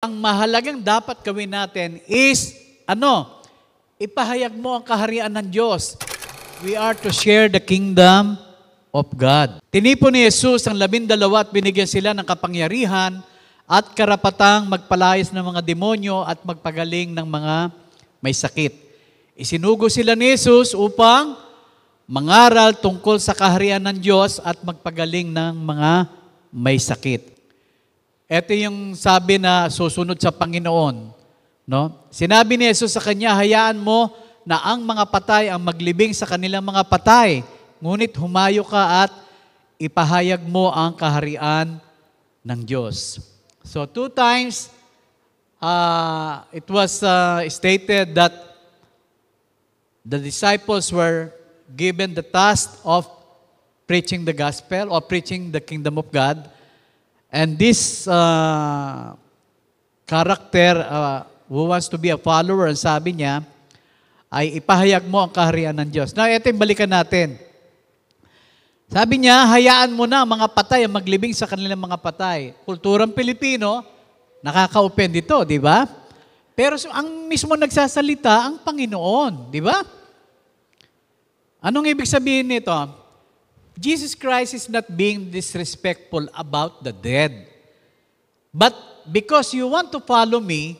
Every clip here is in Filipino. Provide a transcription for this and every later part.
ang mahalagang dapat gawin natin is, ipahayag mo ang kaharian ng Diyos. We are to share the kingdom of God. Tinipon ni Jesus ang 12 at binigyan sila ng kapangyarihan at karapatang magpalayas ng mga demonyo at magpagaling ng mga may sakit. Isinugo sila ni Jesus upang mangaral tungkol sa kaharian ng Diyos at magpagaling ng mga may sakit. Ito yung sabi na susunod sa Panginoon. No? Sinabi ni Jesus sa kanya, hayaan mo na ang mga patay ang maglibing sa kanilang mga patay, ngunit humayo ka at ipahayag mo ang kaharian ng Diyos. So 2 times, it was stated that the disciples were given the task of preaching the gospel or preaching the kingdom of God. And this character who wants to be a follower, sabi niya, ay ipahayag mo ang kaharian ng Diyos. Now, ito yung balikan natin. Sabi niya, hayaan mo na mga patay ang maglibing sa kanilang mga patay. Kulturang Pilipino, nakaka-open dito, di ba? Pero ang mismo nagsasalita, ang Panginoon, di ba? Anong ibig sabihin nito? Jesus Christ is not being disrespectful about the dead. But because you want to follow me,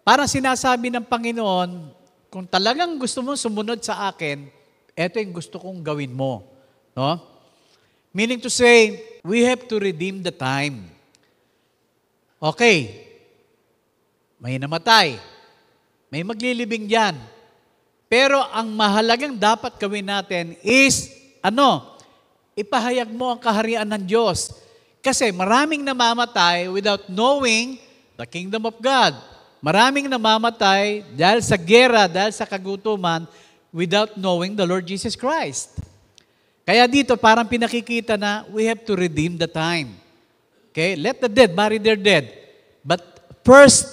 parang sinasabi ng Panginoon, kung talagang gusto mo sumunod sa akin, ito yung gusto kong gawin mo. No? Meaning to say, we have to redeem the time. Okay, may namatay, may maglilibing dyan. Pero ang mahalagang dapat gawin natin is, ipahayag mo ang kaharian ng Diyos. Kasi maraming namamatay without knowing the kingdom of God. Maraming namamatay dahil sa gera, dahil sa kagutuman, without knowing the Lord Jesus Christ. Kaya dito parang pinakikita na we have to redeem the time. Okay? Let the dead bury their dead. But first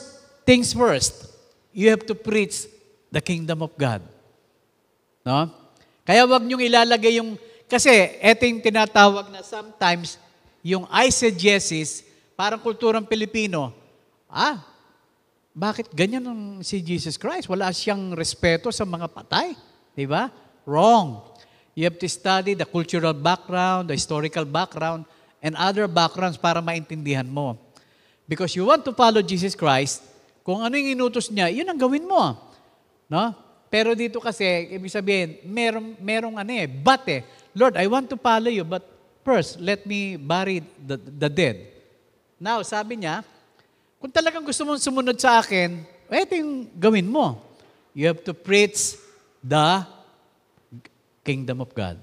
things first, you have to preach the kingdom of God. No? Kaya wag niyong ilalagay yung, kasi eto yung tinatawag na sometimes, yung eisegesis, parang kulturang Pilipino, bakit ganyan ang si Jesus Christ? Wala siyang respeto sa mga patay. Diba? Wrong. You have to study the cultural background, the historical background, and other backgrounds para maintindihan mo. Because you want to follow Jesus Christ, kung ano yung inutos niya, yun ang gawin mo. No? Pero dito kasi, ibig sabihin, merong but Lord, I want to follow you, but first, let me bury the dead. Now, sabi niya, kung talagang gusto mong sumunod sa akin, ito yung gawin mo. You have to preach the kingdom of God.